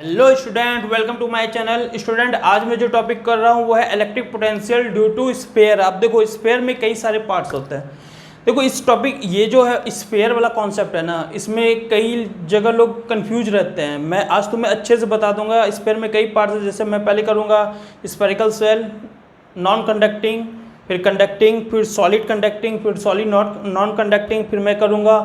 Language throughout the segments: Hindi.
Hello student, welcome to my channel. Student, आज मैं जो टॉपिक कर रहा हूँ वो है electric potential due to sphere. आप देखो, स्फीयर में कई सारे पार्ट्स होते हैं। देखो इस टॉपिक, ये जो है स्फीयर वाला कॉन्सेप्ट है ना, इसमें कई जगह लोग कंफ्यूज रहते हैं। मैं आज तुम्हें अच्छे से बता दूंगा। स्फीयर में कई पार्ट्स हैं, जैसे मैं पहले करूँगा स्फेरिकल शेल, नॉन कंडक्टिंग, फिर कंडक्टिंग, फिर सॉलिड कंडक्टिंग, फिर सॉलिड नॉन कंडक्टिंग, फिर मैं करूँगा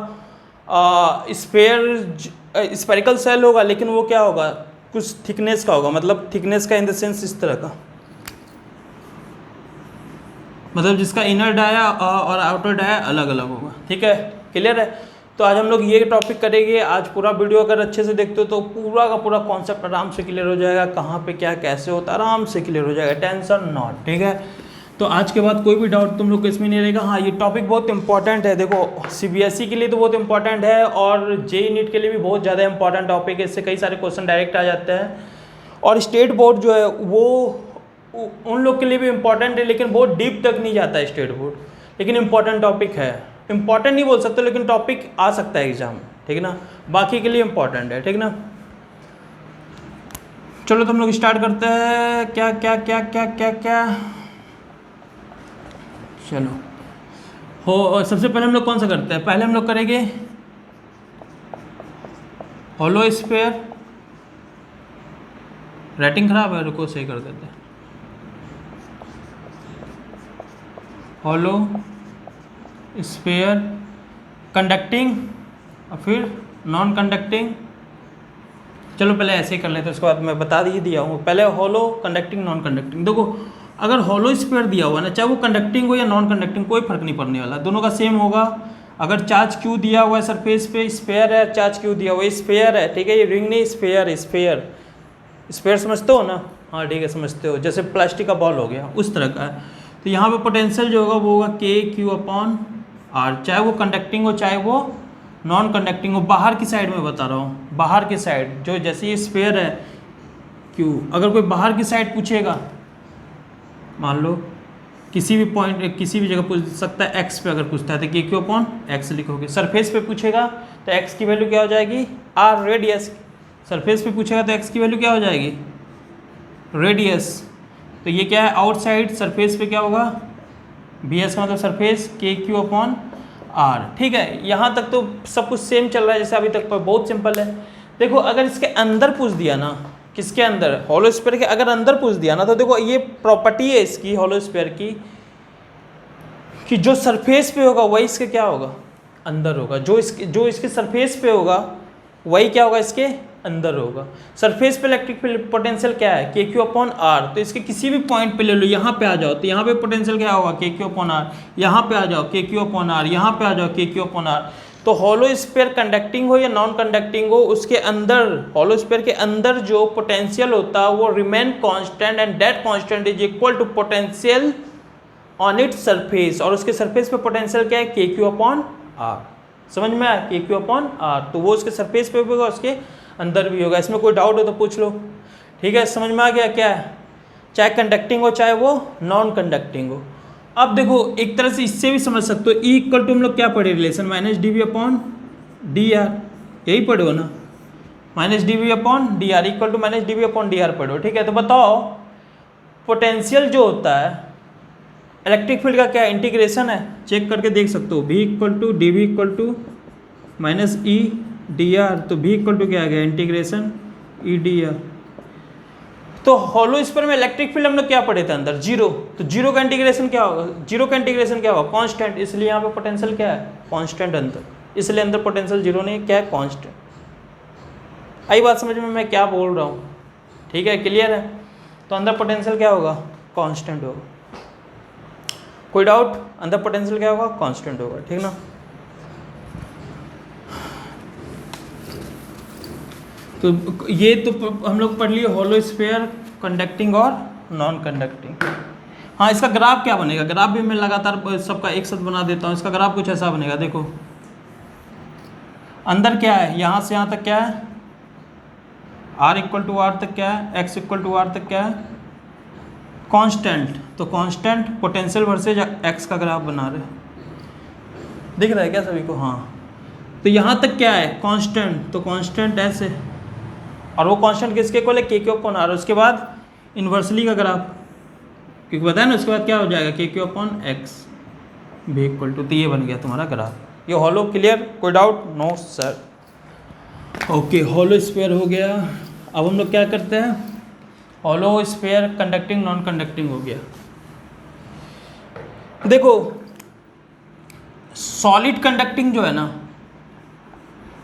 स्फेरिकल सेल होगा, लेकिन वो क्या होगा, कुछ थिकनेस का होगा। मतलब थिकनेस का इन द सेंस इस तरह का, मतलब जिसका इनर डाया और आउटर डाया अलग अलग होगा। ठीक है, क्लियर है। तो आज हम लोग ये टॉपिक करेंगे। आज पूरा वीडियो अगर अच्छे से देखते हो तो पूरा का पूरा कॉन्सेप्ट आराम से क्लियर हो जाएगा। कहाँ पे क्या कैसे होता है आराम से क्लियर हो जाएगा, टेंशन नॉट। ठीक है, तो आज के बाद कोई भी डाउट तुम लोग को इसमें नहीं रहेगा। हाँ, ये टॉपिक बहुत इंपॉर्टेंट है। देखो सीबीएसई के लिए तो बहुत इंपॉर्टेंट है और जेईई नीट के लिए भी बहुत ज़्यादा इंपॉर्टेंट टॉपिक है। इससे कई सारे क्वेश्चन डायरेक्ट आ जाते हैं। और स्टेट बोर्ड जो है वो उन लोग के लिए भी इंपॉर्टेंट है, लेकिन बहुत डीप तक नहीं जाता है स्टेट बोर्ड। लेकिन इंपॉर्टेंट टॉपिक है, इंपॉर्टेंट नहीं बोल सकते, लेकिन टॉपिक आ सकता है एग्जाम में। ठीक है ना, बाकी के लिए इंपॉर्टेंट है। ठीक ना, चलो तो हम लोग स्टार्ट करते हैं। क्या क्या क्या क्या क्या क्या चलो हो, सबसे पहले हम लोग कौन सा करते हैं? पहले हम लोग करेंगे होलो स्फीयर। राइटिंग खराब है, रुको सही कर देते हैं। होलो स्फीयर, कंडक्टिंग और फिर नॉन कंडक्टिंग। चलो पहले ऐसे ही कर लेते हैं, उसके बाद मैं बता ही दिया हूँ। पहले होलो, कंडक्टिंग, नॉन कंडक्टिंग। देखो अगर होलो स्फीयर दिया हुआ ना, चाहे वो कंडक्टिंग हो या नॉन कंडक्टिंग, कोई फर्क नहीं पड़ने वाला, दोनों का सेम होगा। अगर चार्ज क्यू दिया हुआ है सरफेस पे, स्फीयर है, चार्ज क्यू दिया हुआ है, स्फीयर है। ठीक है, ये रिंग नहीं, स्फीयर है। स्फीयर स्फीयर समझते हो ना? हाँ ठीक है, समझते हो। जैसे प्लास्टिक का बॉल हो गया, उस तरह का है। तो यहाँ पे पोटेंशियल जो होगा वो होगा के क्यू अपॉन आर, चाहे वो कंडक्टिंग हो चाहे वो नॉन कंडक्टिंग हो। बाहर की साइड में बता रहा हूँ, बाहर की साइड जो, जैसे ये स्फीयर है क्यू, अगर कोई बाहर की साइड पूछेगा, मान लो किसी भी पॉइंट किसी भी जगह पूछ सकता है, एक्स पे अगर पूछता है तो के क्यू अपॉन एक्स लिखोगे। सरफेस पे पूछेगा तो एक्स की वैल्यू क्या हो जाएगी, आर रेडियस। सरफेस पे पूछेगा तो एक्स की वैल्यू क्या हो जाएगी, रेडियस। तो ये क्या है, आउटसाइड सरफेस पे क्या होगा, बी एस का मतलब सरफेस, के क्यू अपॉन आर। ठीक है, यहाँ तक तो सब कुछ सेम चल रहा है जैसे अभी तक, पर बहुत सिंपल है। देखो अगर इसके अंदर पूछ दिया ना, किसके अंदर, होलो स्फीयर के अगर अंदर पूछ दिया ना, तो देखो ये प्रॉपर्टी है इसकी होलो स्फीयर की, कि जो सरफेस पे होगा वही इसके क्या होगा, अंदर होगा। जो इसके सरफेस पे होगा वही क्या होगा, इसके अंदर होगा। सरफेस पे इलेक्ट्रिक पोटेंशियल क्या है, के क्यू अपॉन आर। तो इसके किसी भी पॉइंट पे ले लो, यहाँ पे आ जाओ तो यहाँ पे पोटेंशियल क्या होगा, के क्यू अपॉन आर। यहाँ पे आ जाओ, के क्यू अपॉन आर। यहाँ पे आ जाओ, के क्यू अपॉन आर। तो होलो स्फीयर कंडक्टिंग हो या नॉन कंडक्टिंग हो, उसके अंदर, होलो स्फीयर के अंदर जो पोटेंशियल होता है वो remain constant, and that constant is equal to potential on its surface. और उसके सरफेस पे पोटेंशियल क्या है, के क्यू अपॉन आर। समझ में आया, के क्यू अपॉन आर। तो वो उसके सरफेस पे भी होगा, उसके अंदर भी होगा। इसमें कोई डाउट हो तो पूछ लो। ठीक है, समझ में आ गया क्या है, चाहे कंडक्टिंग हो चाहे वो नॉन कंडक्टिंग हो। अब देखो एक तरह से इससे भी समझ सकते हो, ई इक्वल टू हम लोग क्या पढ़े, relation minus d v upon d r, यही पढ़े हो ना, minus d v upon d r equal to minus d v upon d r पढ़े हो। ठीक है, तो बताओ पोटेंशियल जो होता है इलेक्ट्रिक फील्ड का क्या इंटीग्रेशन है, चेक करके देख सकते हो। भी equal to d v equal to minus E d r, तो भी इक्वल टू क्या आ गया, इंटीग्रेशन ई डी आर। तो होलो स्फीयर में इलेक्ट्रिक फील्ड हम लोग क्या पढ़े थे अंदर, जीरो। तो जीरो का इंटीग्रेशन क्या होगा, जीरो का इंटीग्रेशन क्या होगा, कांस्टेंट। इसलिए यहाँ पे पोटेंशियल क्या है, कांस्टेंट अंदर, इसलिए अंदर पोटेंशियल जीरो नहीं है, क्या है, कांस्टेंट। आई बात समझ में मैं क्या बोल रहा हूँ? ठीक है, क्लियर है। तो अंदर पोटेंशियल क्या होगा, कांस्टेंट होगा। कोई डाउट, अंदर पोटेंशियल क्या होगा, कांस्टेंट होगा। ठीक ना, तो ये तो हम लोग पढ़ लिए होलो स्फीयर, कंडक्टिंग और नॉन कंडक्टिंग। हाँ, इसका ग्राफ क्या बनेगा, ग्राफ भी मैं लगातार सबका एक साथ बना देता हूँ। इसका ग्राफ कुछ ऐसा बनेगा, देखो अंदर क्या है, यहाँ से यहाँ तक क्या है, आर इक्वल टू आर तक क्या है, एक्स इक्वल टू आर तक क्या है, कांस्टेंट। तो कांस्टेंट पोटेंशियल वर्सेज एक्स का ग्राफ बना रहे, दिख रहा है क्या सभी को? हाँ, तो यहाँ तक क्या है, कांस्टेंट, तो कांस्टेंट ऐसे, और वो कांस्टेंट किसके इक्वल है, के क्यू अपॉन आर। उसके बाद इन्वर्सली का ग्राफ, क्योंकि बताया ना उसके बाद क्या हो जाएगा, के क्यू अपॉन एक्स भी इक्वल टू, तो ये बन गया तुम्हारा ग्राफ। ये हॉलो क्लियर, कोई doubt? No sir. Okay, hollow sphere हो गया। अब हम लोग क्या करते हैं, hollow sphere conducting non conducting हो गया। देखो सॉलिड कंडक्टिंग जो है ना,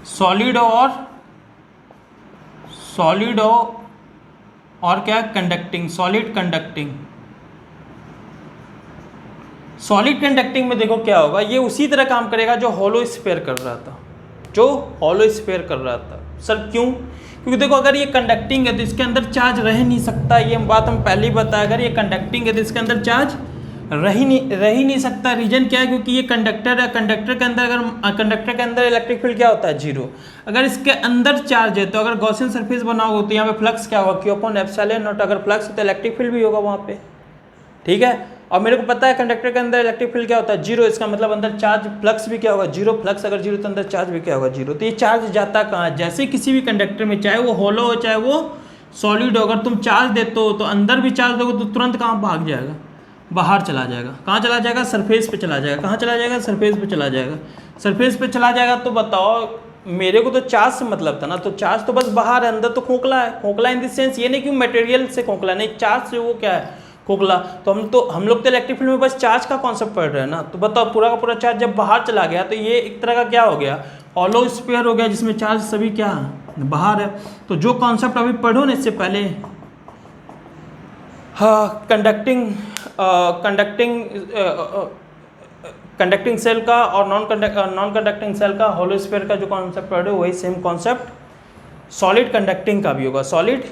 सॉलिड और क्या कंडक्टिंग, सॉलिड कंडक्टिंग में देखो क्या होगा, ये उसी तरह काम करेगा जो हॉलो स्फीयर कर रहा था, सर क्यों? क्योंकि देखो अगर ये कंडक्टिंग है तो इसके अंदर चार्ज रह नहीं सकता, ये बात हम पहले ही बताया। अगर ये कंडक्टिंग है तो इसके अंदर चार्ज रह ही नहीं सकता। रीजन क्या है, क्योंकि ये कंडक्टर है, कंडक्टर के अंदर इलेक्ट्रिक फील्ड क्या होता है, जीरो। अगर इसके अंदर चार्ज है तो अगर गॉसियन सरफेस बनाओगे तो यहाँ पे फ्लक्स क्या होगा, क्यू अपॉन एप्सिलॉन नॉट। अगर फ्लक्स है तो इलेक्ट्रिक फील्ड भी होगा वहाँ पे, ठीक है। और मेरे को पता है कंडक्टर के अंदर इलेक्ट्रिक फील्ड क्या होता है, जीरो। इसका मतलब अंदर चार्ज, फ्लक्स भी क्या होगा, जीरो। फ्लक्स अगर जीरो तो अंदर चार्ज भी क्या होगा, जीरो। तो ये चार्ज जाता कहाँ, जैसे किसी भी कंडक्टर में, चाहे वो होलो हो चाहे वो सॉलिड हो, अगर तुम चार्ज देते हो तो अंदर भी चार्ज दोगे तो तुरंत कहाँ भाग जाएगा, बाहर चला जाएगा। कहाँ चला जाएगा, सरफेस पे चला जाएगा। कहाँ चला जाएगा, सरफेस पे चला जाएगा। सरफेस पे चला जाएगा तो बताओ, मेरे को तो चार्ज से मतलब था ना, तो चार्ज तो बस बाहर है, अंदर तो खोखला है। खोखला इन द सेंस ये नहीं कि मटेरियल से खोखला, नहीं, चार्ज से वो क्या है, खोखला। तो हम लोग तो इलेक्ट्रिक फील्ड में बस चार्ज का कॉन्सेप्ट पढ़ रहे हैं ना। तो बताओ पूरा का पूरा चार्ज जब बाहर चला गया तो ये एक तरह का क्या हो गया, हॉलो स्फीयर हो गया, जिसमें चार्ज सभी क्या बाहर है। तो जो कॉन्सेप्ट अभी पढ़ो ना इससे पहले, हाँ, कंडक्टिंग सेल का और नॉन कंडक्टिंग सेल का, हॉलो स्फीयर का जो कॉन्सेप्ट पढ़े वही सेम कॉन्सेप्ट सॉलिड कंडक्टिंग का भी होगा, सॉलिड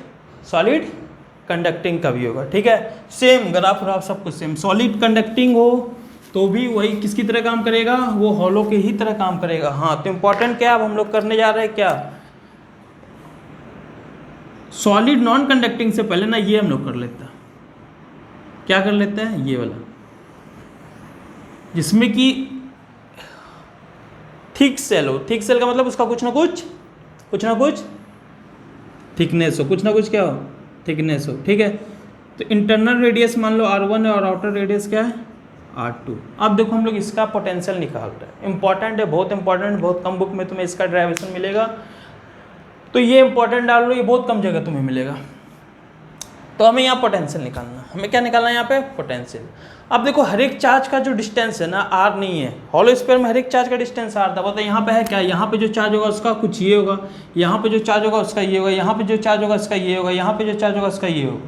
कंडक्टिंग का भी होगा, ठीक है। सेम ग्राफ सब कुछ सेम। सॉलिड कंडक्टिंग हो तो भी वही किसकी तरह काम करेगा, वो हॉलो के ही तरह काम करेगा। हाँ, तो इंपॉर्टेंट क्या अब हम लोग करने जा रहे हैं, क्या सॉलिड नॉन कंडक्टिंग से पहले ना ये हम लोग कर लेते हैं, क्या कर लेते हैं, ये वाला, जिसमें कि थिक सेल हो। थिक सेल का मतलब उसका कुछ ना कुछ थिकनेस हो, कुछ ना कुछ क्या हो, थिकनेस हो, ठीक है। तो इंटरनल रेडियस मान लो R1 है और आउटर रेडियस क्या है, R2। अब देखो हम लोग इसका पोटेंशियल निकाल रहे हैं। इंपॉर्टेंट है, बहुत इंपॉर्टेंट, बहुत कम बुक में तुम्हें इसका डेरिवेशन मिलेगा, तो ये इंपॉर्टेंट डाल लो, ये बहुत कम जगह तुम्हें मिलेगा। तो हमें यहाँ पोटेंशियल निकालना, हमें क्या निकालना है यहाँ पे, पोटेंशियल। अब देखो हर एक चार्ज का जो डिस्टेंस है ना, R नहीं है। हॉलो स्फीयर में हर एक चार्ज का डिस्टेंस R था। बताओ यहाँ पे है क्या, यहाँ पे जो चार्ज होगा उसका कुछ ये होगा, यहाँ पे जो चार्ज होगा उसका ये होगा, यहाँ पे जो चार्ज होगा उसका ये होगा, यहाँ पे जो चार्ज होगा उसका ये होगा।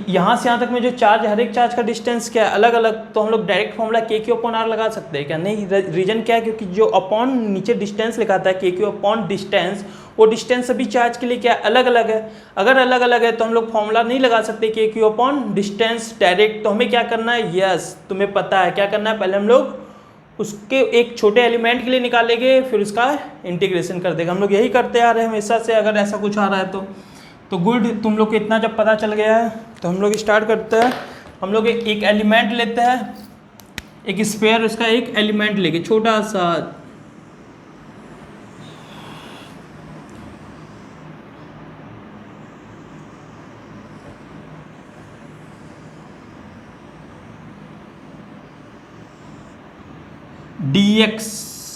यहाँ से यहाँ तक में जो चार्ज, हर एक चार्ज का डिस्टेंस क्या है, अलग अलग। तो हम लोग डायरेक्ट फॉर्मूला के क्यू अपॉन आर लगा सकते हैं क्या, नहीं। रीजन क्या है, क्योंकि जो अपॉन नीचे डिस्टेंस लिखा था के क्यू अपॉन डिस्टेंस, वो डिस्टेंस सभी चार्ज के लिए क्या अलग अलग है। अगर अलग अलग है तो हम लोग फॉर्मूला नहीं लगा सकते के क्यू अपॉन डिस्टेंस डायरेक्ट। तो हमें क्या करना है, यस तुम्हें पता है क्या करना है, पहले हम लोग उसके एक छोटे एलिमेंट के लिए निकालेंगे, फिर उसका इंटीग्रेशन कर देगा। हम लोग यही करते आ रहे हैं हमेशा से। अगर ऐसा कुछ आ रहा है तो गुड, तुम लोग को इतना जब पता चल गया है तो हम लोग स्टार्ट करते हैं। हम लोग एक एलिमेंट लेते हैं, एक स्फीयर, उसका एक एलिमेंट लेके छोटा सा, dx,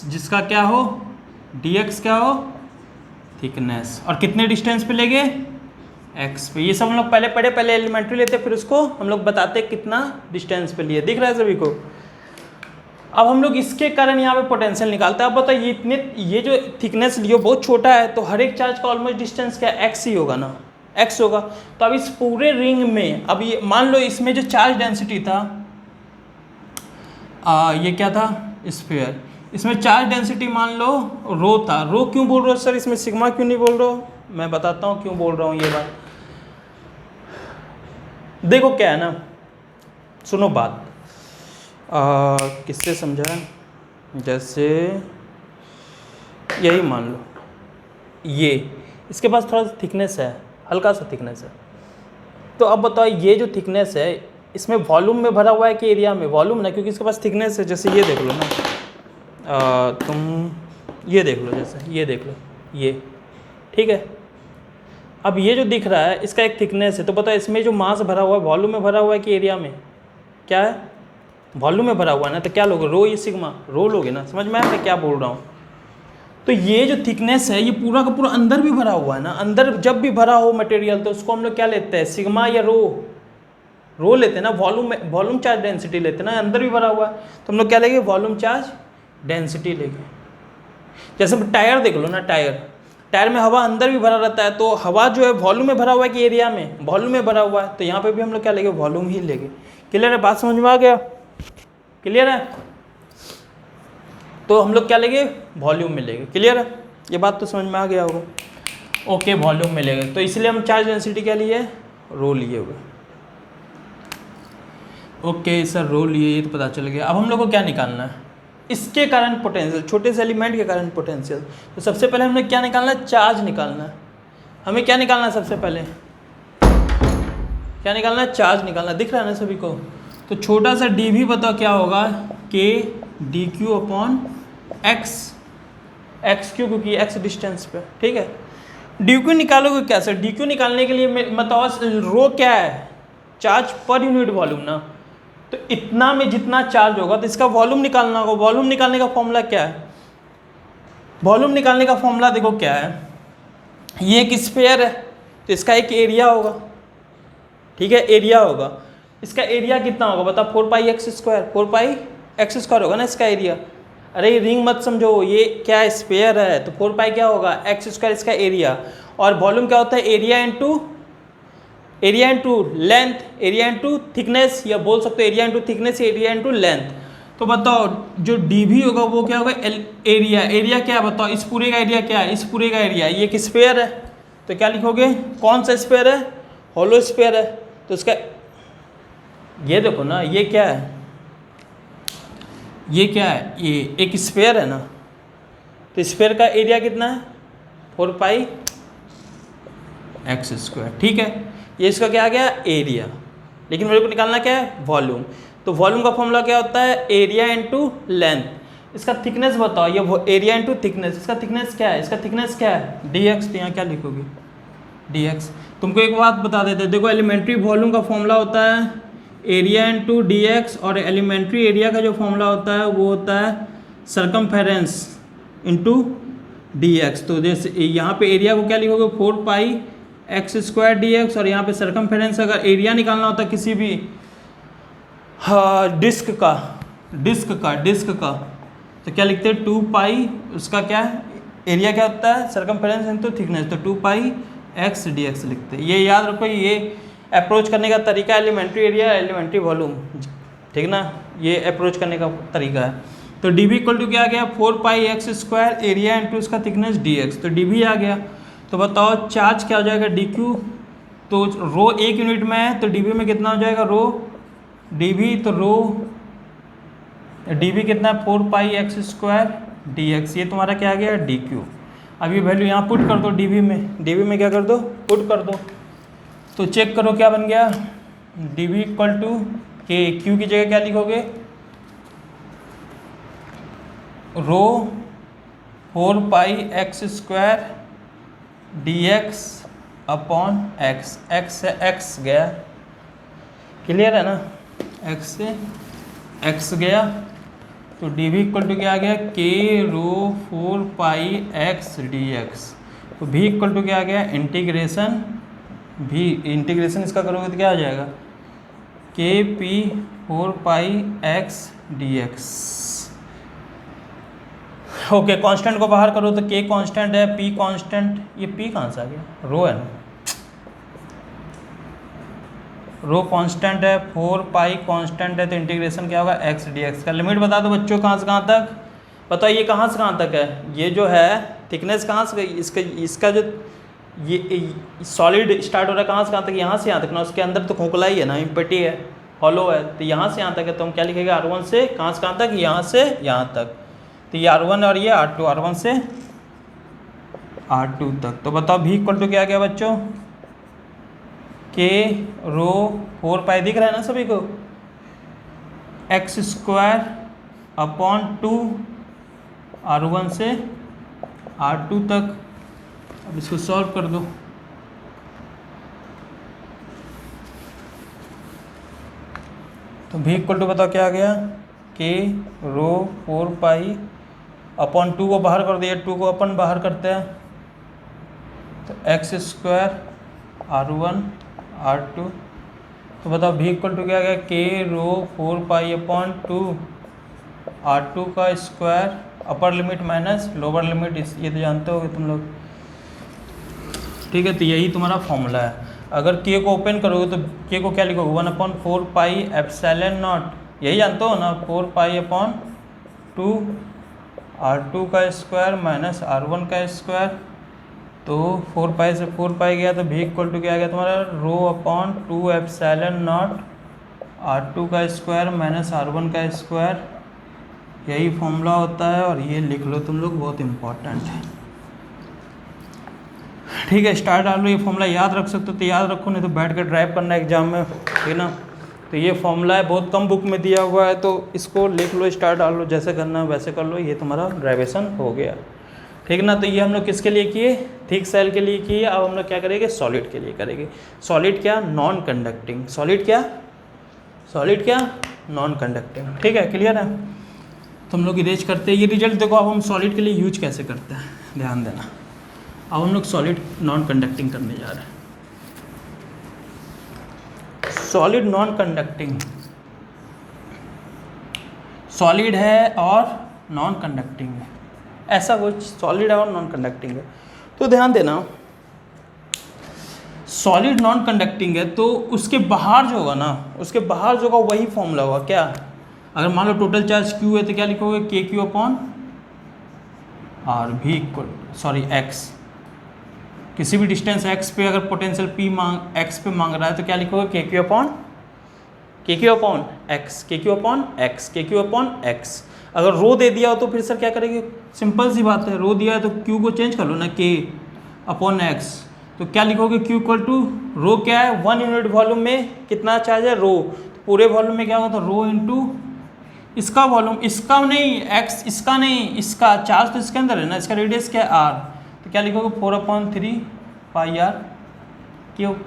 जिसका क्या हो, dx क्या हो, थिकनेस, और कितने डिस्टेंस पे लेंगे, x पे। ये सब हम लोग पहले पढ़े, पहले एलिमेंट्री लेते फिर उसको हम लोग बताते कितना डिस्टेंस पे लिए। दिख रहा है सभी को। अब हम लोग इसके कारण यहाँ पे पोटेंशियल निकालते हैं। अब बताइए ये जो थिकनेस लियो बहुत छोटा है, तो हर एक चार्ज का ऑलमोस्ट डिस्टेंस क्या x ही होगा ना, x होगा। तो अब इस पूरे रिंग में, अब ये मान लो इसमें जो चार्ज डेंसिटी था, ये क्या था, स्फीयर, इसमें चार्ज डेंसिटी मान लो रो था। रो क्यों बोल रहे हो सर, इसमें सिग्मा क्यों नहीं बोल रहे हो, मैं बताता हूँ क्यों बोल रहा हूँ ये बात। देखो क्या है ना, सुनो बात, किससे समझा, जैसे यही मान लो ये, इसके पास थोड़ा सा थिकनेस है, हल्का सा थिकनेस है। तो अब बताओ ये जो थिकनेस है, इसमें वॉल्यूम में भरा हुआ है कि एरिया में, वॉल्यूम ना, क्योंकि इसके पास थिकनेस है। जैसे ये देख लो ना, तुम ये देख लो, जैसे ये देख लो, ये ठीक है, अब ये जो दिख रहा है इसका एक थिकनेस है, तो बताओ इसमें जो मास भरा हुआ है वॉल्यूम में भरा हुआ है कि एरिया में? क्या है? वॉल्यूम में भरा हुआ है ना, तो क्या लोगे? रो ये सिग्मा रो लोगे ना। समझ में आया मैं क्या बोल रहा हूँ? तो ये जो थिकनेस है ये पूरा का पूरा अंदर भी भरा हुआ है ना। अंदर जब भी भरा हो मटेरियल तो उसको हम लोग क्या लेते हैं? सिग्मा या रो लेते हैं ना। वॉल्यूम चार्ज डेंसिटी लेते हैं ना, अंदर भी भरा हुआ है तो हम लोग क्या लेंगे? वॉल्यूम चार्ज डेंसिटी लेंगे। जैसे टायर देख लो ना, टायर में हवा अंदर भी भरा रहता है, तो हवा जो है वॉल्यूम में भरा हुआ है कि एरिया में? वॉल्यूम में भरा हुआ है, तो यहाँ पे भी हम लोग क्या लेंगे? वॉल्यूम ही लेंगे। क्लियर है? बात समझ में आ गया? क्लियर है? तो हम लोग क्या लेंगे? वॉल्यूम में लेंगे। क्लियर है? ये बात तो समझ में आ गया होगा। ओके, वॉल्यूम में लेंगे, तो इसलिए हम चार्ज डेंसिटी क्या लिए? रो लिए हुए। ओके सर, रो लिए, ये तो पता चल गया। अब हम लोग को क्या निकालना है? इसके कारण पोटेंशियल, छोटे से एलिमेंट के कारण पोटेंशियल। तो सबसे पहले हमने क्या निकालना है? चार्ज निकालना है। हमें क्या निकालना है सबसे पहले? क्या निकालना है? चार्ज निकालना। दिख रहा है ना सभी को? तो छोटा सा डी भी बताओ क्या होगा? के D Q upon x Q, क्योंकि एक्स डिस्टेंस पे। ठीक है, डी क्यू निकालोगे कैसे? डी क्यू निकालने के लिए बताओ रो क्या है? चार्ज पर यूनिट वॉल्यूम ना। तो इतना में जितना चार्ज होगा तो इसका वॉल्यूम निकालना होगा। वॉल्यूम निकालने का फॉर्मूला क्या है? वॉल्यूम निकालने का फॉर्मूला देखो क्या है। ये एक स्फीयर है तो इसका एक एरिया होगा। ठीक है, एरिया होगा। इसका एरिया कितना होगा बताओ? 4πx²। 4πx² होगा ना इसका एरिया। अरे ये रिंग मत समझो, ये क्या है? स्फीयर है, तो 4π क्या होगा? x² इसका एरिया। और वॉल्यूम क्या होता है? Area into length, area into thickness, या बोल सकते हो area into thickness, area into length. तो बताओ जो dv होगा वो क्या होगा? एरिया क्या है बताओ? इस पूरे का एरिया क्या है? इस पूरे का एरिया। ये एक स्फीयर है तो क्या लिखोगे? कौन सा स्फीयर है? होलो स्फीयर है। तो इसका ये देखो ना, ये क्या है? ये क्या है? ये एक स्फीयर है ना, तो स्फीयर का एरिया कितना है? 4πx²। ठीक है, ये इसका क्या आ गया? एरिया। लेकिन मेरे को निकालना क्या है? वॉल्यूम। तो वॉल्यूम का फॉर्मूला क्या होता है? Area into length. इसका थिकनेस बताओ, ये वो एरिया इंटू थिकनेस। इसका थिकनेस क्या है? इसका थिकनेस क्या है? dx। तो यहाँ क्या लिखोगे? dx। तुमको एक बात बता देते, देखो एलिमेंट्री वॉल्यूम का फॉर्मूला होता है एरिया इंटू dx, और एलिमेंट्री एरिया का जो फॉर्मूला होता है वो होता है सरकमफेरेंस इंटू dx। तो जैसे यहाँ पे एरिया को क्या लिखोगे? 4πx² dx, और यहाँ पे सरकमफेरेंस अगर एरिया निकालना होता है किसी भी डिस्क का तो क्या लिखते हैं? 2π, उसका क्या है? एरिया क्या होता है? सरकमफेरेंस इंटू थिकनेस, तो 2πx dx लिखते हैं। ये याद रखो, ये अप्रोच करने का तरीका एलिमेंट्री एरिया, एलिमेंट्री वॉल्यूम। ठीक ना, ये अप्रोच करने का तरीका है। तो dv इक्वल टू क्या आ गया? 4πx² एरिया इंटू उसका थिकनेस dx। तो dv आ गया। तो बताओ चार्ज क्या हो जाएगा? dq। तो रो एक यूनिट में है तो dv में कितना हो जाएगा? रो dv, तो रो dv कितना? 4πx² dx। ये तुम्हारा क्या आ गया? dq। अब ये वैल्यू यहाँ पुट कर दो dv में क्या कर दो? पुट कर दो। तो चेक करो क्या बन गया? dv इक्वल टू के, q की जगह क्या लिखोगे? रो 4πx² dx upon x। x से x गया। क्लियर है ना? x से x गया तो dv इक्वल टू क्या आ गया? k रो 4πx dx। तो v इक्वल टू क्या आ गया? इंटीग्रेशन इंटीग्रेशन इसका करोगे तो क्या आ जाएगा? k p 4πx dx। Okay, constant को बाहर करो तो k कांस्टेंट है, p कांस्टेंट। ये p कहाँ से आ गया? रो है ना, रो कांस्टेंट है, 4π कांस्टेंट है, तो इंटीग्रेशन क्या होगा? x dx का। लिमिट बता दो बच्चों, कहाँ से कहाँ तक? बताओ ये कहाँ से कहाँ तक है? ये जो है थिकनेस कहाँ से, इसका जो ये सॉलिड स्टार्ट हो रहा है कहाँ से कहाँ तक? यहाँ से यहाँ तक ना। उसके अंदर तो खोखला ही है ना, इम्पटी है, हॉलो है, तो यहाँ से यहाँ तक है। तो हम क्या लिखेंगे? R1 से कहाँ तक? यहाँ से यहाँ तक। तो ये R1 और ये R2, R1 से R2 तक। तो बताओ v इक्वल टू क्या आ गया बच्चों? k रो 4π दिख रहा है ना सभी को? x² अपॉन 2 R1 से R2 तक। अब इसको सॉल्व कर दो। तो v इक्वल टू बताओ क्या आ गया, k रो 4 पाई अपॉन 2 को बाहर कर दिया, 2 को अपन बाहर करते हैं तो एक्स स्क्वायर R1 R2, तो बताओ v इक्वल टू क्या आ गया, k रो 4 पाई अपॉन 2 R2 का square upper limit minus lower limit, ये तो जानते होगे तुम लोग, ठीक है। तो यही तुम्हारा फॉर्मूला है। अगर k को ओपन करोगे तो k को क्या लिखोगे, 1/4 पाई एप्सिलॉन नॉट, यही जानते हो ना, 4 पाई अपॉन 2 R2 का स्क्वायर माइनस R1 का स्क्वायर, तो 4 पाई से 4 पाई गया तो v इक्वल टू क्या आ गया तुम्हारा, rho upon 2 epsilon not R2 का स्क्वायर माइनस R1 का स्क्वायर, यही फॉर्मूला होता है। और ये लिख लो तुम लोग, बहुत इम्पोर्टेंट है, ठीक है। स्टार डाल लो, ये फॉर्मूला याद रख सकते हो तो याद रखो, नहीं तो बैठ कर ड्राइव करना एग्जाम में, ठीक है ना। तो ये फॉर्मूला है, बहुत कम बुक में दिया हुआ है, तो इसको लिख लो, स्टार डाल लो, जैसे करना है वैसे कर लो, ये तुम्हारा ड्राइवेशन हो गया, ठीक है ना। तो ये हम लोग किसके लिए किए, थिक सेल के लिए किए। अब हम लोग क्या करेंगे, सॉलिड के लिए करेंगे। सॉलिड क्या, नॉन कंडक्टिंग, सॉलिड क्या, सॉलिड क्या, नॉन कंडक्टिंग, ठीक है, क्लियर है। तो हम लोग इरेज करते हैं, ये रिजल्ट देखो। अब हम सॉलिड के लिए यूज कैसे करते हैं, ध्यान देना। अब हम लोग सॉलिड नॉन कंडक्टिंग करने जा रहे हैं। सॉलिड नॉन कंडक्टिंग, सॉलिड है और नॉन कंडक्टिंग है, ऐसा कुछ सॉलिड है और नॉन कंडक्टिंग है। तो ध्यान देना, सॉलिड नॉन कंडक्टिंग है तो उसके बाहर जो होगा ना, उसके बाहर जो होगा वही फॉर्मूला होगा क्या। अगर मान लो टोटल चार्ज q है तो क्या लिखोगे, के क्यू अपॉन आर, भी इक्वल सॉरी एक्स, किसी भी डिस्टेंस x पे अगर पोटेंशियल p x पे मांग रहा है तो क्या लिखोगे, के क्यू अपॉन x, के क्यू अपॉन x, के क्यू अपॉन x। अगर रो दे दिया हो तो फिर सर क्या करेंगे, सिंपल सी बात है, रो दिया है तो q को चेंज कर लो ना, k अपॉन x, तो क्या लिखोगे, q इक्वल टू रो क्या है, 1 यूनिट वॉल्यूम में कितना चार्ज है, रो, तो पूरे वॉल्यूम में क्या होगा, तो रो इंटू इसका वॉल्यूम, इसका नहीं x, इसका नहीं, इसका चार्ज तो इसके अंदर है ना, इसका रेडियस क्या है r, तो क्या लिखोगे 4/3 पाई r क्यूब।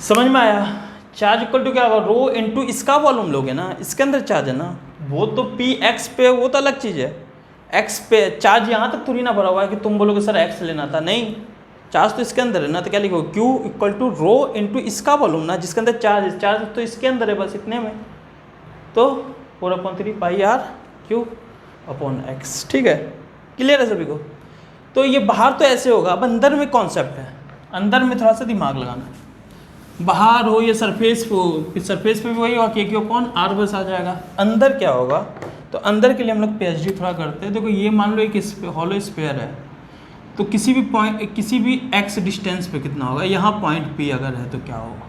समझ में आया। चार्ज इक्वल टू क्या होगा, रो इंटू इसका वॉल्यूम लोगे ना, इसके अंदर चार्ज है ना, वो तो पी एक्स पे, वो तो अलग चीज़ है, एक्स पे चार्ज यहाँ तक थोड़ी ना भरा हुआ है कि तुम बोलोगे सर एक्स लेना था, नहीं, चार्ज तो इसके अंदर है ना, तो क्या लिखोगे, q equal to rho into इसका वॉल्यूम ना, जिसके अंदर चार्ज है, चार्ज तो इसके अंदर है बस इतने में, तो 4/3 पाई r क्यूब अपॉन एक्स, ठीक है, क्लियर है सभी को। तो ये बाहर तो ऐसे होगा, अब अंदर में कॉन्सेप्ट है, अंदर में थोड़ा सा दिमाग लगाना है। बाहर हो या सरफेस पे हो, फिर सरफेस पे भी वही होगा, के क्यू अपॉन आर बस आ जाएगा। अंदर क्या होगा, तो अंदर के लिए हम लोग पीएचडी थोड़ा करते हैं। देखो ये मान लो एक हॉलो स्फीयर है, तो किसी भी पॉइंट, किसी भी एक्स डिस्टेंस पे कितना होगा, यहाँ पॉइंट पी अगर है तो क्या होगा,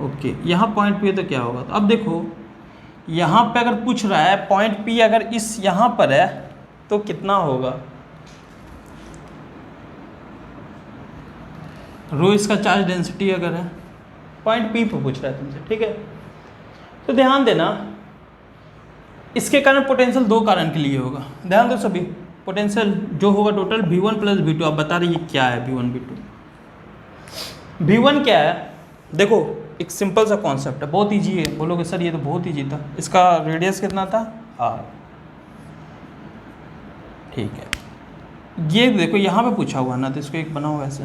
ओके, यहाँ पॉइंट पी है तो क्या होगा। तो अब देखो यहाँ पे अगर पूछ रहा है पॉइंट पी अगर इस यहाँ पर है तो कितना होगा, रो इसका चार्ज डेंसिटी अगर है, पॉइंट पी पे पूछ रहा है तुमसे, ठीक है। तो ध्यान देना, इसके कारण पोटेंशियल दो कारण के लिए होगा, ध्यान दो सभी। पोटेंशियल जो होगा टोटल V1 प्लस V2, आप बता रही है क्या है V1 V2। V1 क्या है, देखो एक सिंपल सा कॉन्सेप्ट है, बहुत ईजी है, बोलोगे सर ये तो बहुत ईजी था, इसका रेडियस कितना था r, ठीक है। ये देखो यहाँ पे पूछा हुआ ना, तो इसको एक बनाओ ऐसे,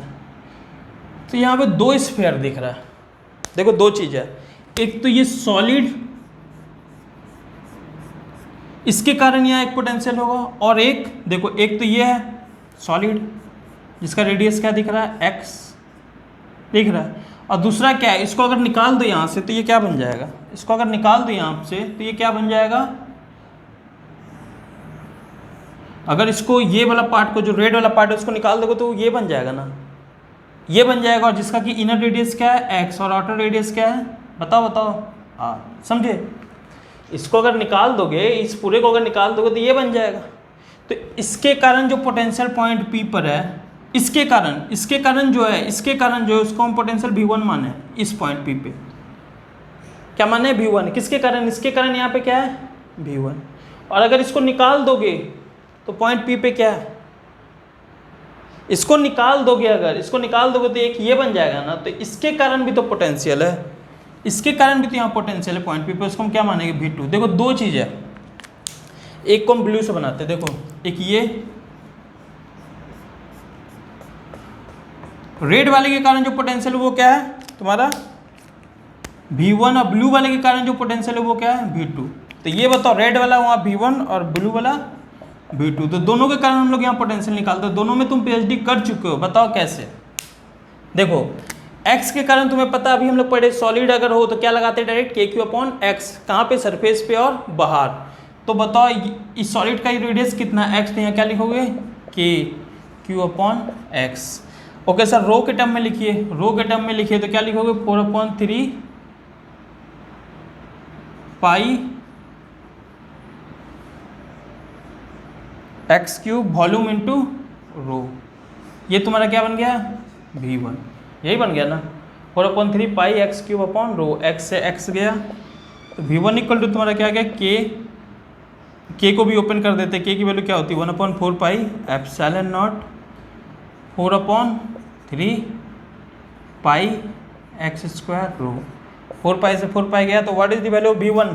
तो यहाँ पे दो स्फीयर दिख रहा है, देखो दो चीज़ है, एक तो ये सॉलिड, इसके कारण यहाँ एक पोटेंशियल होगा, और एक देखो, एक तो ये है सॉलिड जिसका रेडियस क्या दिख रहा है, x दिख रहा है, और दूसरा क्या है, इसको अगर निकाल दो यहाँ से तो ये क्या बन जाएगा, इसको अगर निकाल दो यहाँ से तो ये क्या बन जाएगा, अगर इसको ये वाला पार्ट को, जो रेड वाला पार्ट है उसको निकाल दोगे तो ये बन जाएगा ना, ये बन जाएगा, और जिसका कि इनर रेडियस क्या है x और आउटर रेडियस क्या है, बताओ बताओ, समझे। इसको अगर निकाल दोगे, इस पूरे को अगर निकाल दोगे तो ये बन जाएगा। तो इसके कारण जो पोटेंशियल पॉइंट P पर है, इसके कारण जो है उसको हम पोटेंशियल V1 माने, इस पॉइंट P पे क्या माने, V1, किसके कारण, इसके कारण यहाँ पे क्या है V1, और अगर इसको निकाल दोगे तो पॉइंट P पे क्या है, इसको निकाल दोगे, अगर इसको निकाल दोगे तो एक ये बन जाएगा ना, तो इसके कारण भी तो पोटेंशियल है, इसके कारण भी तो यहाँ पोटेंशियल है पॉइंट पी पे, उसको हम क्या मानेंगे V2। देखो दो चीज़ है, एक को हम ब्लू से बनाते हैं, देखो एक ये रेड वाले के कारण जो पोटेंशियल है वो क्या है तुम्हारा V1, और ब्लू वाले के कारण जो पोटेंशियल है वो क्या है V2। तो ये बताओ रेड वाला वहाँ V1 और ब्लू वाला V2, तो दोनों के कारण हम लोग यहाँ पोटेंशियल निकालते हैं। दोनों में तुम PhD कर चुके हो, बताओ कैसे। देखो x के कारण तुम्हें पता, अभी हम लोग पढ़े सॉलिड अगर हो तो क्या लगाते हैं डायरेक्ट KQ/x, कहाँ पे सरफेस पे और बाहर। तो बताओ इस सॉलिड का रेडियस कितना x, तो यहाँ क्या लिखोगे KQ/x। ओके सर, रो के टर्म में लिखिए, रो के टर्म में लिखिए तो क्या लिखोगे 4/3 पाई x³ वॉल्यूम इंटू रो। ये तुम्हारा क्या बन गया V1, यही बन गया ना 4/3 पाई x³ अपॉन रो, x से x गया तो V1 इक्वल टू तुम्हारा क्या गया k को भी ओपन कर देते, k की वैल्यू क्या होती है 1/4 pi epsilon not 4/3 pi x² रो। 4 पाई से 4 पाई गया तो what is the value of V1।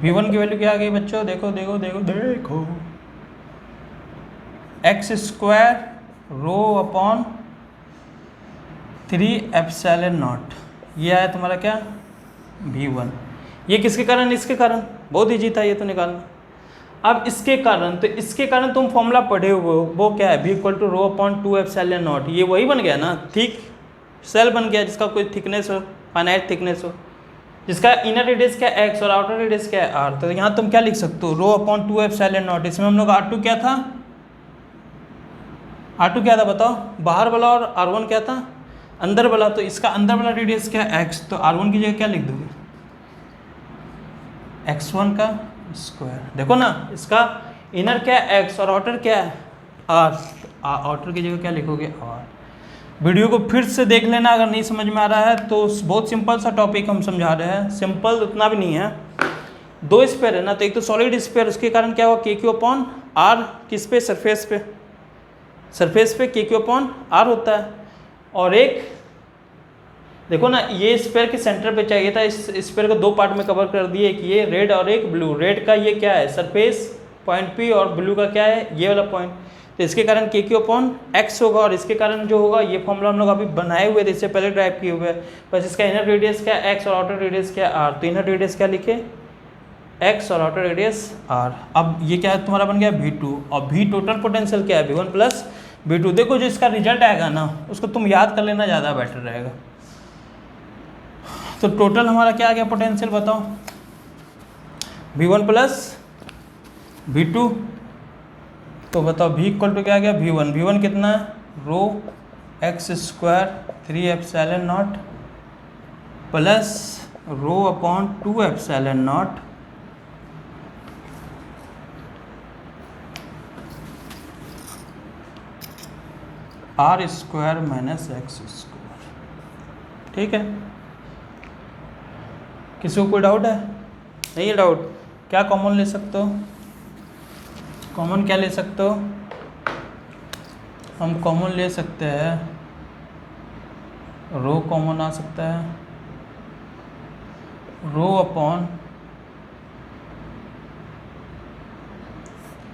V1 की वैल्यू क्या आ गई बच्चों, देखो देखो देखो देखो x² rho upon 3 epsilon not, ये आया तुम्हारा क्या V1। ये किसके कारण, इसके कारण, बहुत ईजी था ये तो निकालना। अब इसके कारण, तो इसके कारण तुम फॉर्मूला पढ़े हुए हो, वो क्या है V = rho upon 2 epsilon not. ये वही बन गया ना, थिक सेल बन गया जिसका कोई थिकनेस हो, फाइनाइट थिकनेस हो, जिसका इनर रेडियस क्या है x और आउटर रेडियस क्या है r। तो यहाँ तुम क्या लिख सकते हो रो अपॉन 2 एप्सिलॉन नॉट। इसमें हम लोग R2 क्या था, R2 क्या था बताओ, बाहर वाला, और R1 क्या था अंदर वाला। तो इसका अंदर वाला रेडियस क्या है x, तो R1 की जगह क्या लिख दोगे x1 का स्क्वायर। देखो ना इसका इनर क्या है x और आउटर क्या है r, आउटर की जगह क्या लिखोगे r। वीडियो को फिर से देख लेना अगर नहीं समझ में आ रहा है तो, बहुत सिंपल सा टॉपिक हम समझा रहे हैं, सिंपल उतना भी नहीं है। दो स्पेयर है ना, तो एक तो सॉलिड स्पेयर, उसके कारण क्या हुआ KQ/r, किस पे सरफेस पे, सरफेस पे KQ/r होता है। और एक देखो ना ये स्पेयर के सेंटर पे चाहिए था, इस स्पेयर को दो पार्ट में कवर कर दिए, एक ये रेड और एक ब्लू। रेड का ये क्या है सरफेस पॉइंट P, और ब्लू का क्या है ये वाला पॉइंट। तो इसके कारण KQ/x होगा, और इसके कारण जो होगा ये फॉर्मूला हम लोग अभी बनाए हुए थे, इससे पहले ड्राइव किए हुए हैं। बस इसका इनर रेडियस क्या है x और आउटर रेडियस क्या है r। तो इनर रेडियस क्या लिखे x और आउटर रेडियस r। अब ये क्या है तुम्हारा बन गया V2, और V टोटल पोटेंशियल क्या है V1 प्लस V2। देखो जो इसका रिजल्ट आएगा ना उसको तुम याद कर लेना, ज़्यादा बेटर रहेगा। तो टोटल हमारा क्या आ गया पोटेंशियल बताओ V1 प्लस V2। तो बताओ V = क्या आ गया V1, V1 कितना है रो x² 3 epsilon not plus rho upon 2 epsilon not r² minus x²। ठीक है, किसी को कोई डाउट है? नहीं है डाउट। क्या कॉमन ले सकते हो, कॉमन क्या ले सकते हो, हम कॉमन ले सकते हैं रो कॉमन आ सकता है, रो अपॉन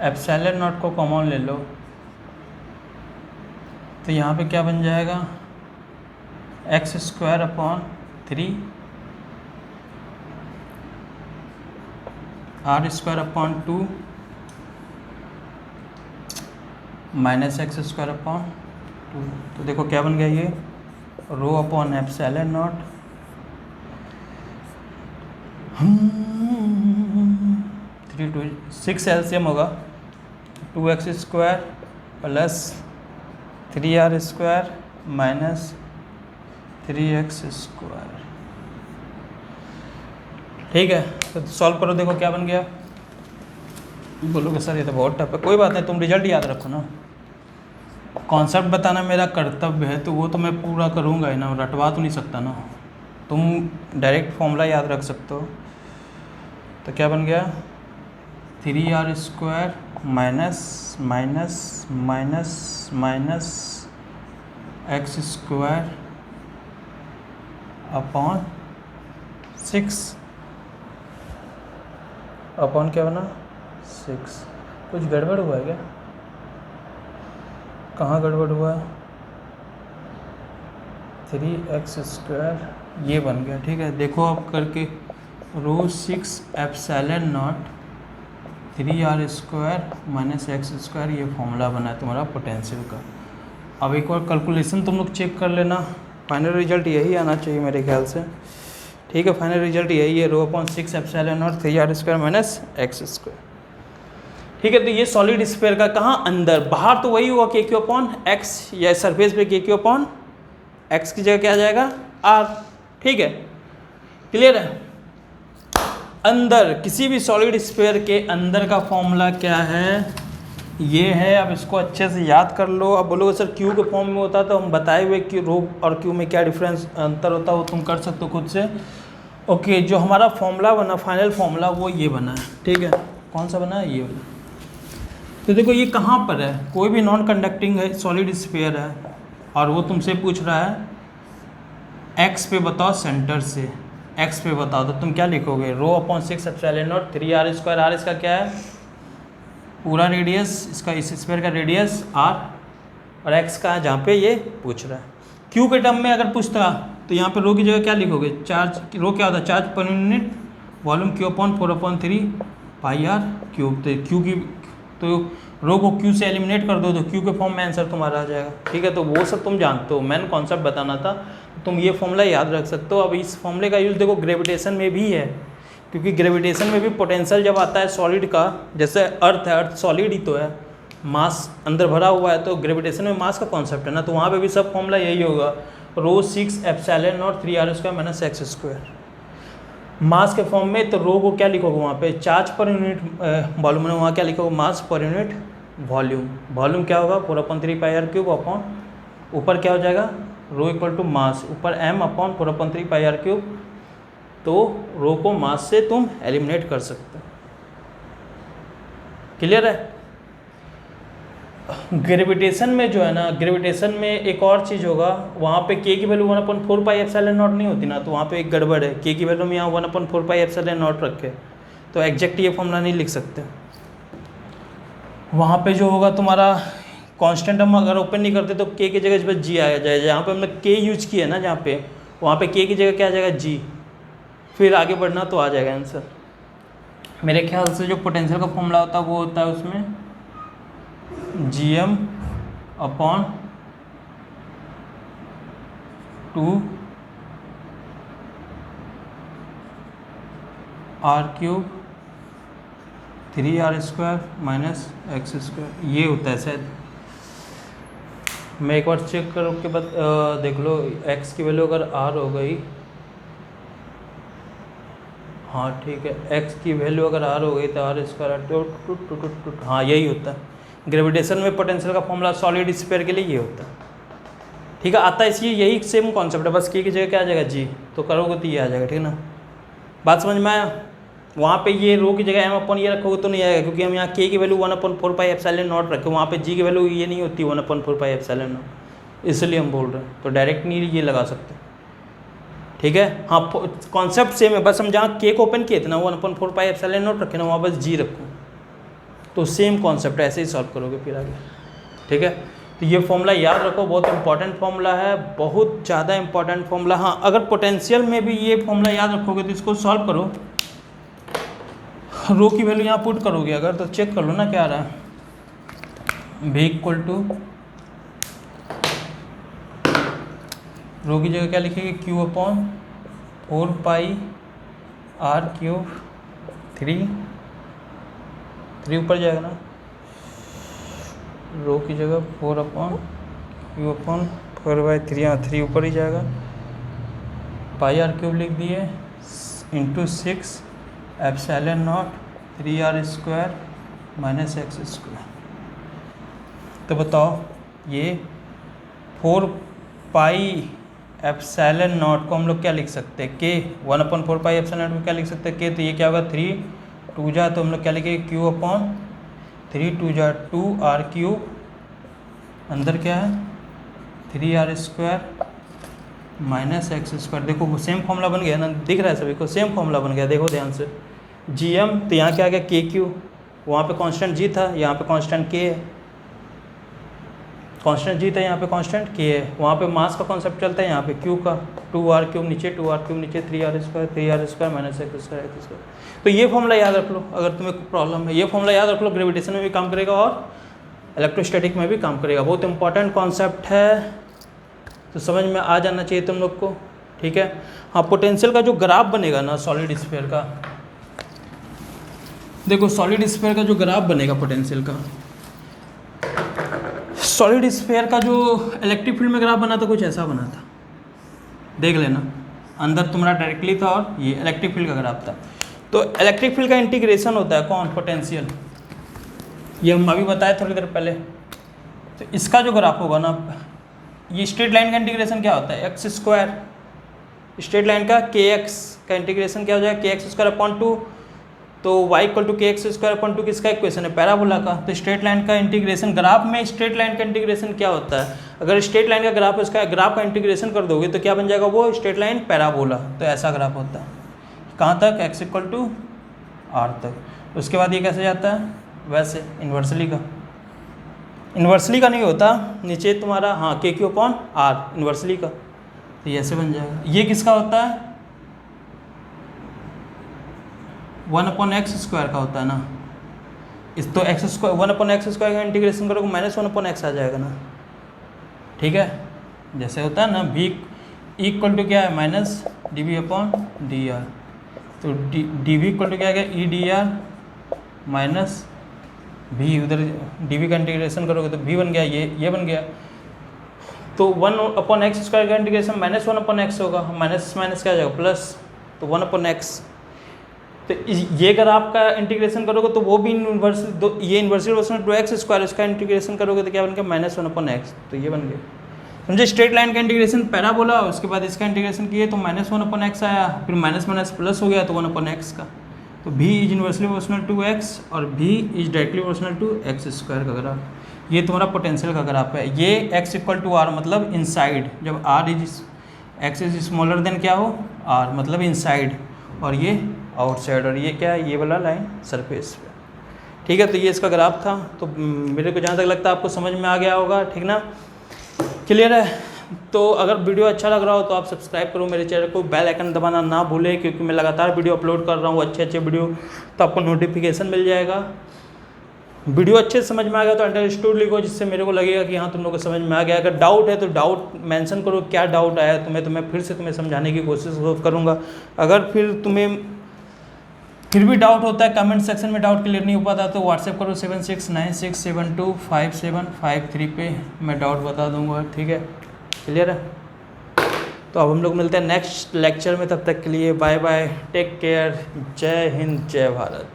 एप्सिलॉन नॉट को कॉमन ले लो, तो यहाँ पे क्या बन जाएगा x² upon 3 r² upon 2 minus x² upon 2। तो देखो क्या बन गया ये rho upon epsilon not 3 2 6 LCM होगा 2x² plus 3r² minus 3x²। ठीक है, तो सॉल्व करो, देखो क्या बन गया। बोलोगे सर ये तो बहुत टफ है, कोई बात नहीं, तुम रिजल्ट याद रखो ना। कॉन्सेप्ट बताना मेरा कर्तव्य है, तो वो तो मैं पूरा करूँगा ही ना, रटवा तो नहीं सकता ना। तुम डायरेक्ट फॉर्मूला याद रख सकते हो। तो क्या बन गया 3r² minus minus minus minus x² upon 6 upon क्या बना 6। कुछ गड़बड़ हुआ है क्या? कहाँ गड़बड़ हुआ है? 3x² ये बन गया। ठीक है, देखो आप करके ρ6 epsilon not 3r² minus x², ये फॉर्मूला बना है तुम्हारा पोटेंशियल का। अब एक और कैलकुलेशन तुम लोग चेक कर लेना, फाइनल रिजल्ट यही आना चाहिए मेरे ख्याल से। ठीक है, फाइनल रिजल्ट यही है, ρ/6 epsilon not 3r² minus x²। ठीक है, तो ये सॉलिड स्फीयर का कहाँ अंदर, बाहर तो वही हुआ KQ/x, या सरफेस पे KQ/x की जगह क्या आ जाएगा r। ठीक है, क्लियर है। अंदर किसी भी सॉलिड स्फीयर के अंदर का फॉर्मूला क्या है, ये है। अब इसको अच्छे से याद कर लो। अब बोलोगे सर क्यू के फॉर्म में होता तो हम बताए हुए कि रो और क्यू में क्या डिफरेंस अंतर होता है वो तुम कर सकते हो खुद से। ओके, जो हमारा फॉर्मूला बना, फाइनल फॉर्मूला, वो ये बना है। ठीक है, कौन सा बना है? ये बना। तो देखो ये कहाँ पर है, कोई भी नॉन कंडक्टिंग है सॉलिड स्फीयर है और वो तुमसे पूछ रहा है एक्स पे बताओ, सेंटर से एक्स पे बताओ, तो तुम क्या लिखोगे? ρ/6 एप्सिलॉन नॉट 3r²। r इसका क्या है? पूरा रेडियस, इसका इस स्फीयर का रेडियस r, और x का है जहाँ पे ये पूछ रहा है। q के टर्म में अगर पूछता तो यहाँ पे रो की जगह क्या लिखोगे? चार्ज। रो क्या होता है? Charge per unit volume Q/4/3 πr³। तो q की, तो रो को q से एलिमिनेट कर दो तो q के फॉर्म में आंसर तुम्हारा आ जाएगा। ठीक है, तो वो सब तुम जानते हो, मेन कॉन्सेप्ट बताना था, तुम ये फॉर्मूला याद रख सकते हो। अब इस फॉर्मूले का यूज़ देखो ग्रेविटेशन में भी है, क्योंकि ग्रेविटेशन में भी पोटेंशियल जब आता है सॉलिड का, जैसे अर्थ है, अर्थ सॉलिड ही तो है, मास अंदर भरा हुआ है, तो ग्रेविटेशन में मास का कॉन्सेप्ट है ना, तो वहाँ पे भी सब फॉर्मूला यही होगा, ρ/6 epsilon not 3r² minus x²। मास के फॉर्म में तो रो को क्या लिखोगे वहाँ पे? चार्ज पर यूनिट वॉल्यूम में, वहाँ क्या लिखोगे? मास पर यूनिट वॉल्यूम। वॉल्यूम क्या होगा? 4/3 πr³ अपॉन, ऊपर क्या हो जाएगा? रो इक्वल टू मास, ऊपर m अपॉन 4/3 πr³। तो रो को मास से तुम एलिमिनेट कर सकते हो। क्लियर है। ग्रेविटेशन में जो है ना, ग्रेविटेशन में एक और चीज़ होगा, वहाँ पे k की वैल्यू 1/4 पाई एप्सिलॉन नॉट नहीं होती ना, तो वहाँ पे एक गड़बड़ है। k की वैल्यू में यहाँ 1/4 पाई एप्सिलॉन नॉट रखे, तो एग्जैक्ट ये फॉर्मूला नहीं लिख सकते। वहाँ पे जो होगा तुम्हारा कांस्टेंट, हम अगर ओपन नहीं करते तो k की जगह बस g आ जाएगा। जहाँ पे हमने k यूज किया है ना, जहाँ पे, वहाँ पे k की जगह क्या आ जाएगा? g। फिर आगे बढ़ना तो आ जाएगा आंसर। मेरे ख्याल से जो पोटेंशियल का फॉर्मूला होता है वो होता है उसमें gm/2 r³ 3r² minus x², ये होता है शायद। मैं एक बार चेक करूँ के बाद देख लो, x की वैल्यू अगर r हो गई, हाँ ठीक है, x की वैल्यू अगर r हो गई तो r², हाँ यही होता है। ग्रेविटेशन में पोटेंशियल का फॉर्मूला सॉलिड स्फीयर के लिए ये होता है। ठीक है, आता है इसलिए यही सेम कॉन्सेप्ट है, बस k की जगह क्या आ जाएगा? g। तो करोगे तो ये आ जाएगा। ठीक है ना, बात समझ में आया। वहाँ पे ये रो की जगह m अपॉन ये रखोगे तो नहीं आएगा, क्योंकि हम यहाँ k की वैल्यू 1/4 पाई एप्सिलॉन नॉट रखे, वहाँ पे g की वैल्यू ये नहीं होती 1/4 पाई एप्सिलॉन नॉट, इसलिए हम बोल रहे हैं। तो डायरेक्ट नहीं ये लगा सकते। ठीक है, हाँ कॉन्सेप्ट सेम है, बस हम जहाँ k को ओपन किए थे ना 1/4 पाई एप्सिलॉन नॉट रखे ना, वहाँ बस g रखो, तो सेम कॉन्सेप्ट है, ऐसे ही सॉल्व करोगे फिर आगे। ठीक है, तो ये फॉर्मूला याद रखो, बहुत इंपॉर्टेंट फॉर्मूला है, बहुत ज़्यादा इंपॉर्टेंट फॉर्मूला। हाँ, अगर पोटेंशियल में भी ये फॉर्मूला याद रखोगे तो इसको सॉल्व करो, रो की वैल्यू यहाँ पुट करोगे अगर, तो चेक कर लो ना क्या आ रहा है। v इक्वल टू, रो की जगह क्या लिखेंगे? q/4 पाई r³, 3 ऊपर जाएगा ना, रो की जगह 4/q/4/3, यहाँ 3 ऊपर ही जाएगा, πr³ लिख दिए, into 6 epsilon not 3r² minus x²। तो बताओ ये 4 पाई एप्सिलॉन नॉट को हम लोग क्या लिख सकते हैं? k 1/4 पाई एप्सिलॉन नॉट को क्या लिख सकते हैं? k, तो ये क्या होगा? 3 टू जा तो हम लोग क्या लिखेंगे क्यू अपॉन 3 2 जा 2r³ अंदर क्या है 3r² माइनस x²। देखो वो सेम फॉर्मूला बन गया ना, दिख रहा है सभी को, सेम फॉर्मूला बन गया। देखो ध्यान से gm तो यहाँ क्या आ गया kq, वहाँ पे कांस्टेंट g था, यहाँ पे कांस्टेंट k है, कांस्टेंट g था, यहाँ पे कांस्टेंट k है। वहाँ पे मास का कॉन्सेप्ट चलता है, यहाँ पे q का 2r³ नीचे 2r³ नीचे 3r² माइनस x²। तो ये फॉर्मूला याद रख लो अगर तुम्हें प्रॉब्लम है, ये फॉर्मूला याद रख लो, ग्रेविटेशन में भी काम करेगा और इलेक्ट्रोस्टैटिक में भी काम करेगा। बहुत इंपॉर्टेंट कॉन्सेप्ट है, तो समझ में आ जाना चाहिए तुम लोग को, ठीक है। हाँ, पोटेंशियल का जो ग्राफ बनेगा ना सॉलिड स्फीयर का, देखो सॉलिड स्फीयर का जो ग्राफ बनेगा पोटेंशियल का, सॉलिड स्फीयर का जो इलेक्ट्रिक फील्ड में ग्राफ बना था कुछ ऐसा बना था, देख लेना। अंदर तुम्हारा डायरेक्टली था और ये इलेक्ट्रिक फील्ड का ग्राफ था। तो इलेक्ट्रिक फील्ड का इंटीग्रेशन होता है कौन, पोटेंशियल, ये हम अभी बताए थोड़ी देर पहले। तो इसका जो ग्राफ होगा ना, ये स्ट्रेट लाइन का इंटीग्रेशन क्या होता है x², स्ट्रेट लाइन का kx का इंटीग्रेशन क्या हो जाएगा kx²/2। तो y = kx²/2 किसका इक्वेशन है, पैराबोला का। तो स्ट्रेट लाइन का इंटीग्रेशन, ग्राफ में स्ट्रेट लाइन का इंटीग्रेशन क्या होता है, अगर स्ट्रेट लाइन का ग्राफ है उसका ग्राफ का इंटीग्रेशन कर दोगे तो क्या बन जाएगा वो स्ट्रेट लाइन पैराबोला। तो ऐसा ग्राफ होता है, कहाँ तक x = r तक। उसके बाद ये कैसे जाता है, वैसे इन्वर्सली का, इन्वर्सली का नहीं होता नीचे तुम्हारा, हाँ kq/r इन्वर्सली का, तो ये ऐसे बन जाएगा। ये किसका होता है 1/x² का होता है ना, इस तो x² 1/x² का इंटीग्रेशन करोगे -1/x आ जाएगा ना, ठीक है। जैसे होता है ना v = क्या है -dv/dr, तो dv = क्या है e/dr माइनस v, उधर dv का इंटीग्रेशन करोगे तो v बन गया, ये बन गया। तो 1/x² का इंटीग्रेशन -1/x होगा, माइनस माइनस क्या आ जाएगा प्लस, तो 1/x। तो ये अगर आपका इंटीग्रेशन करोगे तो वो भी इन्वर्स, ये इन्वर्सली वर्सन 2x², उसका इंटीग्रेशन करोगे तो क्या बन गया -1/x, तो ये बन गया। समझे, स्ट्रेट लाइन का इंटीग्रेशन पैराबोला, उसके बाद इसका इंटीग्रेशन किए तो -1/x आया, फिर माइनस माइनस प्लस हो गया तो 1/x का। तो v is inversely proportional to x और v is directly proportional to x² का ग्राफ। ये तुम्हारा पोटेंशियल का ग्राफ है। ये x = r मतलब इनसाइड, जब x इज स्मॉलर देन क्या हो r मतलब इनसाइड, और ये आउटसाइड, और ये क्या है, ये वाला लाइन सरफेस पे, ठीक है। तो ये इसका ग्राफ था। तो मेरे को जहाँ तक लगता है आपको समझ में आ गया होगा, ठीक ना, क्लियर है। तो अगर वीडियो अच्छा लग रहा हो तो आप सब्सक्राइब करो मेरे चैनल को, बेल आइकन दबाना ना भूलें, क्योंकि मैं लगातार वीडियो अपलोड कर रहा हूँ अच्छे वीडियो, तो आपको नोटिफिकेशन मिल जाएगा। वीडियो अच्छे से समझ में आ गया तो अंडरस्टूड लिखो, जिससे मेरे को लगेगा कि हाँ तुम लोग को समझ में आ गया। अगर डाउट है तो डाउट मेंशन करो, क्या डाउट आया तुम्हें, तो मैं फिर से तुम्हें समझाने की कोशिश करूँगा। अगर फिर भी डाउट होता है, कमेंट सेक्शन में डाउट क्लियर नहीं हो पाता तो व्हाट्सएप करो 7696725753 पे, मैं डाउट बता दूंगा, ठीक है, क्लियर है। तो अब हम लोग मिलते हैं नेक्स्ट लेक्चर में, तब तक के लिए बाय बाय, टेक केयर, जय हिंद जय भारत।